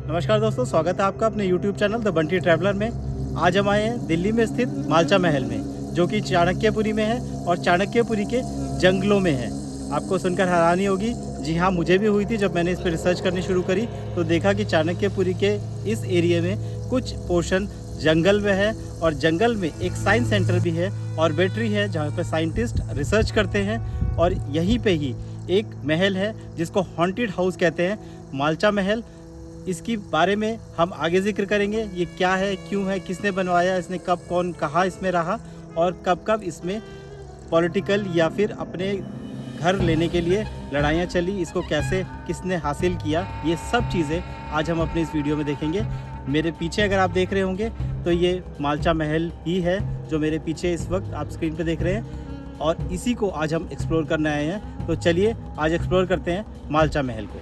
नमस्कार दोस्तों, स्वागत है आपका अपने YouTube channel the Bunty traveller में। आज हम आए हैं दिल्ली में स्थित मालचा महल में, जो कि चाणक्यपुरी में है और चाणक्यपुरी के जंगलों में है। आपको सुनकर हैरानी होगी, जी हाँ, मुझे भी हुई थी जब मैंने इस पर रिसर्च करनी शुरू करी तो देखा कि चाणक्यपुरी के इस एरिया में कुछ पोर्शन जंगल में है और जंगल में एक साइंस सेंटर भी है और बैटरी है जहाँ पर साइंटिस्ट रिसर्च करते हैं। और यहीं पे ही एक महल है जिसको हॉन्टेड हाउस कहते हैं, मालचा महल। इसकी बारे में हम आगे जिक्र करेंगे, ये क्या है, क्यों है, किसने बनवाया, इसने कब कौन कहाँ इसमें रहा और कब कब इसमें पॉलिटिकल या फिर अपने घर लेने के लिए लड़ाइयाँ चली, इसको कैसे किसने हासिल किया, ये सब चीज़ें आज हम अपने इस वीडियो में देखेंगे। मेरे पीछे अगर आप देख रहे होंगे तो ये मालचा महल ही है जो मेरे पीछे इस वक्त आप स्क्रीन पे देख रहे हैं और इसी को आज हम एक्सप्लोर करने आए हैं। तो चलिए आज एक्सप्लोर करते हैं मालचा महल को।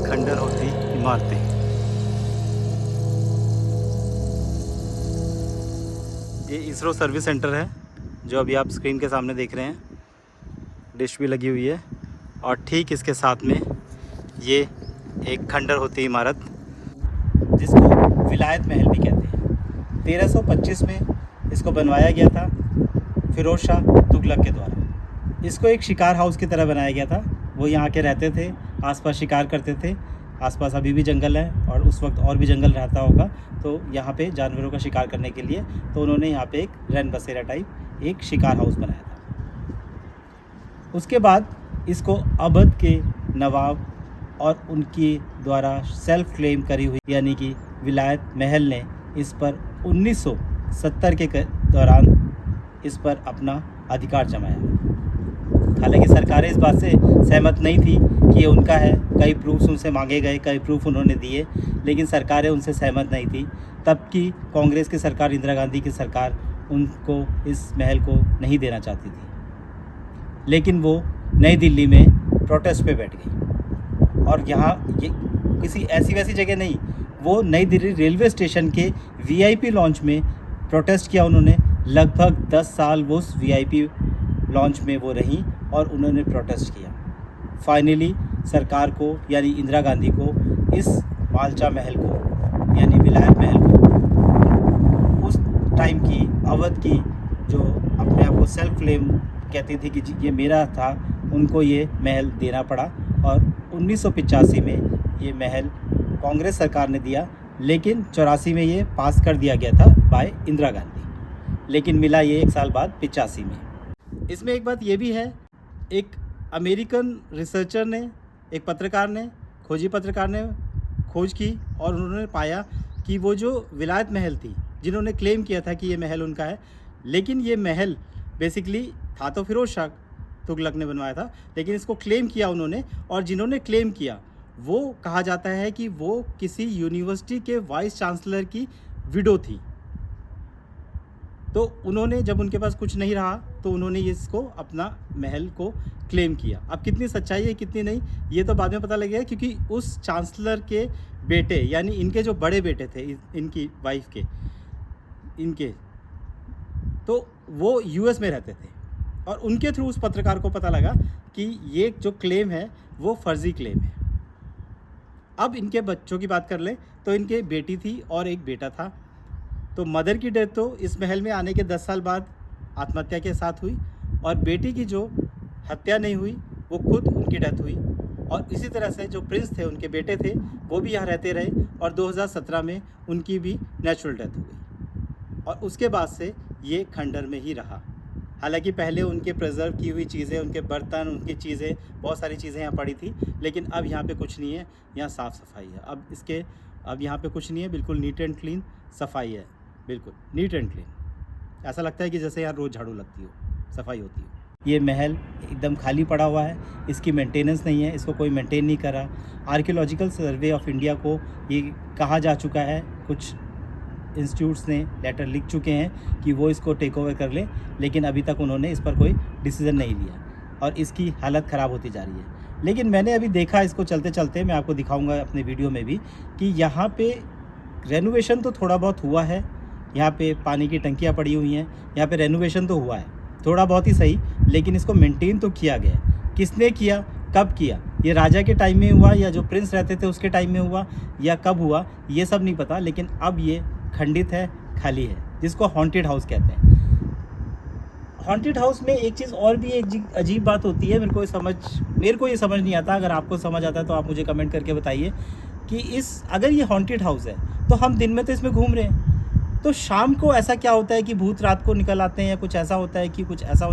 खंडर होती इमारतें। ये इसरो सर्विस सेंटर है जो अभी आप स्क्रीन के सामने देख रहे हैं, डिश भी लगी हुई है और ठीक इसके साथ में ये एक खंडर होती इमारत जिसको विलायत महल भी कहते हैं। 1325 में इसको बनवाया गया था फिरोज शाह तुगलक के द्वारा। इसको एक शिकार हाउस की तरह बनाया गया था। वो यहाँ के रहते थे, आसपास शिकार करते थे। आसपास अभी भी जंगल है और उस वक्त और भी जंगल रहता होगा, तो यहाँ पे जानवरों का शिकार करने के लिए तो उन्होंने यहाँ पे एक रैन बसेरा टाइप एक शिकार हाउस बनाया था। उसके बाद इसको अवध के नवाब और उनके द्वारा सेल्फ क्लेम करी हुई यानी कि विलायत महल ने इस पर 1970 के दौरान इस पर अपना अधिकार जमाया। हालांकि सरकारें इस बात से सहमत नहीं थी कि ये उनका है। कई प्रूफ्स उनसे मांगे गए, कई प्रूफ उन्होंने दिए, लेकिन सरकारें उनसे सहमत नहीं थी। तब की कांग्रेस की सरकार, इंदिरा गांधी की सरकार, उनको इस महल को नहीं देना चाहती थी। लेकिन वो नई दिल्ली में प्रोटेस्ट पे बैठ गई और यहाँ ये किसी ऐसी वैसी जगह नहीं, वो नई दिल्ली रेलवे स्टेशन के VIP लॉन्च में प्रोटेस्ट किया उन्होंने। लगभग 10 साल वो उस VIP लॉन्च में वो रहीं और उन्होंने प्रोटेस्ट किया। फाइनली सरकार को यानी इंदिरा गांधी को इस मालचा महल को यानी विलायत महल को उस टाइम की अवध की जो अपने आप को सेल्फ क्लेम कहती थी कि ये मेरा था, उनको ये महल देना पड़ा। और 1985 में ये महल कांग्रेस सरकार ने दिया, लेकिन 84 में ये पास कर दिया गया था बाय इंदिरा गांधी, लेकिन मिला ये 1 साल बाद 85 में। इसमें एक बात ये भी है, एक अमेरिकन रिसर्चर ने, एक पत्रकार ने, खोजी पत्रकार ने खोज की और उन्होंने पाया कि वो जो विलायत महल थी, जिन्होंने क्लेम किया था कि ये महल उनका है, लेकिन ये महल बेसिकली था तो फिरोज शाह तुगलक ने बनवाया था, लेकिन इसको क्लेम किया उन्होंने। और जिन्होंने क्लेम किया वो कहा जाता है कि वो किसी यूनिवर्सिटी के वाइस चांसलर की विडो थी। तो उन्होंने जब उनके पास कुछ नहीं रहा तो उन्होंने इसको अपना महल को क्लेम किया। अब कितनी सच्चाई है कितनी नहीं ये तो बाद में पता लगेगा, क्योंकि उस चांसलर के बेटे यानी इनके जो बड़े बेटे थे इनकी वाइफ के, इनके, तो वो US में रहते थे और उनके थ्रू उस पत्रकार को पता लगा कि ये जो क्लेम है वो फर्जी क्लेम है। अब इनके बच्चों की बात कर लें तो इनके बेटी थी और एक बेटा था। तो मदर की डेथ तो इस महल में आने के 10 साल बाद आत्महत्या के साथ हुई और बेटी की जो हत्या नहीं हुई वो खुद उनकी डेथ हुई। और इसी तरह से जो प्रिंस थे, उनके बेटे थे, वो भी यहाँ रहते रहे और 2017 में उनकी भी नेचुरल डेथ हो गई और उसके बाद से ये खंडर में ही रहा। हालांकि पहले उनके प्रिजर्व की हुई चीज़ें, उनके बर्तन, उनकी चीज़ें, बहुत सारी चीज़ें यहाँ पड़ी थी, लेकिन अब यहाँ पे कुछ नहीं है। यहाँ साफ़ सफाई है। अब यहाँ पे कुछ नहीं है, बिल्कुल नीट एंड क्लीन सफाई है, बिल्कुल नीट एंड क्लीन। ऐसा लगता है कि जैसे यहाँ रोज़ झाड़ू लगती हो, सफाई होती हो। ये महल एकदम खाली पड़ा हुआ है, इसकी मेंटेनेंस नहीं है, इसको कोई मेंटेन नहीं कर रहा। आर्कियोलॉजिकल सर्वे ऑफ इंडिया को ये कहा जा चुका है, कुछ इंस्टीट्यूट्स ने लेटर लिख चुके हैं कि वो इसको टेक ओवर कर लें, लेकिन अभी तक उन्होंने इस पर कोई डिसीज़न नहीं लिया और इसकी हालत ख़राब होती जा रही है। लेकिन मैंने अभी देखा इसको चलते चलते, मैं आपको दिखाऊंगा अपने वीडियो में भी, कि यहाँ पे रेनोवेशन तो थोड़ा बहुत हुआ है। यहाँ पे पानी की टंकियाँ पड़ी हुई हैं, यहाँ पे रेनोवेशन तो हुआ है थोड़ा बहुत ही सही, लेकिन इसको मेंटेन तो किया गया है। किसने किया, कब किया, ये राजा के टाइम में हुआ या जो प्रिंस रहते थे उसके टाइम में हुआ या कब हुआ, ये सब नहीं पता। लेकिन अब ये खंडित है, खाली है, जिसको हॉन्टेड हाउस कहते हैं। हॉन्टेड हाउस में एक चीज़ और भी एक अजीब बात होती है, मेरे को ये समझ नहीं आता। अगर आपको समझ आता है तो आप मुझे कमेंट करके बताइए कि अगर ये हॉन्टेड हाउस है तो हम दिन में तो इसमें घूम रहे हैं, तो शाम को ऐसा क्या होता है कि भूत रात को निकल आते हैं, या कुछ ऐसा होता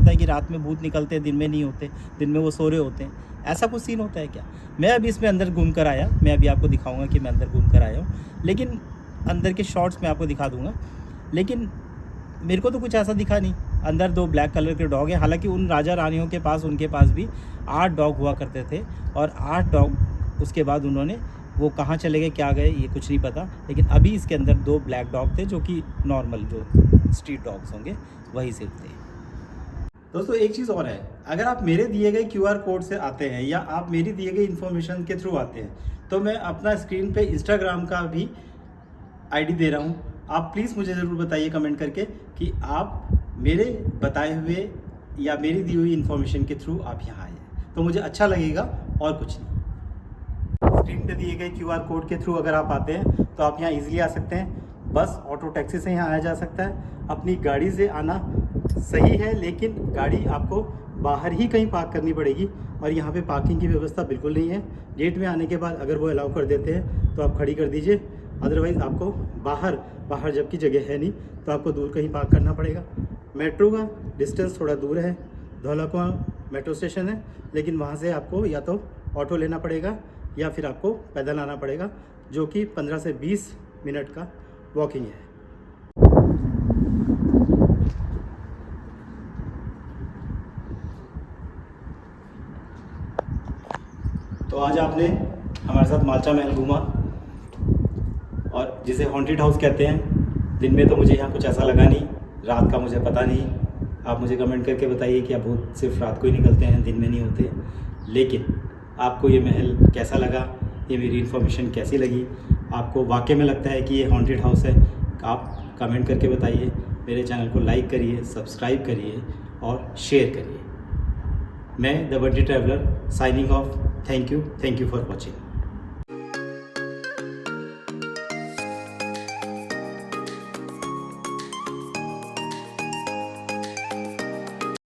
है कि रात में भूत निकलते हैं, दिन में नहीं होते, दिन में वो सो रहे होते हैं, ऐसा कुछ सीन होता है क्या? मैं अभी इसमें अंदर घूम कर आया, मैं अभी आपको दिखाऊंगा कि मैं अंदर घूम कर आया हूँ, लेकिन अंदर के शॉर्ट्स मैं आपको दिखा दूँगा। लेकिन मेरे को तो कुछ ऐसा दिखा नहीं। अंदर 2 ब्लैक कलर के डॉग हैं, हालांकि उन राजा रानियों के पास, उनके पास भी 8 डॉग हुआ करते थे, और 8 डॉग उसके बाद उन्होंने वो कहाँ चले गए, क्या गए, ये कुछ नहीं पता। लेकिन अभी इसके अंदर 2 ब्लैक डॉग थे, जो कि नॉर्मल जो स्ट्रीट डॉग्स होंगे वही सिर्फ थे। दोस्तों एक चीज़ और है, अगर आप मेरे दिए गए QR कोड से आते हैं या आप मेरी दिए गई इन्फॉर्मेशन के थ्रू आते हैं, तो मैं अपना स्क्रीन पे इंस्टाग्राम का भी ID दे रहा हूँ। आप प्लीज़ मुझे ज़रूर बताइए कमेंट करके कि आप मेरे बताए हुए या मेरी दी हुई इन्फॉर्मेशन के थ्रू आप यहाँ आए हैं, तो मुझे अच्छा लगेगा और कुछ नहीं। स्क्रीन पे दिए गए QR कोड के थ्रू अगर आप आते हैं तो आप यहाँ इजीली आ सकते हैं। बस ऑटो टैक्सी से यहाँ आया जा सकता है। अपनी गाड़ी से आना सही है, लेकिन गाड़ी आपको बाहर ही कहीं पार्क करनी पड़ेगी, और यहाँ पे पार्किंग की व्यवस्था बिल्कुल नहीं है। गेट में आने के बाद अगर वो अलाउ कर देते हैं तो आप खड़ी कर दीजिए, अदरवाइज़ आपको बाहर जबकि जगह है नहीं तो आपको दूर कहीं पार्क करना पड़ेगा। मेट्रो का डिस्टेंस थोड़ा दूर है, धौलाकुआं मेट्रो स्टेशन है, लेकिन वहाँ से आपको या तो ऑटो लेना पड़ेगा या फिर आपको पैदल आना पड़ेगा, जो कि 15 से 20 मिनट का वॉकिंग है। तो आज आपने हमारे साथ मालचा महल घूमा, और जिसे हॉन्टेड हाउस कहते हैं। दिन में तो मुझे यहाँ कुछ ऐसा लगा नहीं, रात का मुझे पता नहीं। आप मुझे कमेंट करके बताइए कि भूत सिर्फ रात को ही निकलते हैं, दिन में नहीं होते। लेकिन आपको ये महल कैसा लगा, ये मेरी इन्फॉर्मेशन कैसी लगी, आपको वाकई में लगता है कि ये हॉन्टेड हाउस है, आप कमेंट करके बताइए। मेरे चैनल को लाइक करिए, सब्सक्राइब करिए और शेयर करिए। मैं the Bunty traveller signing off. Thank you for watching.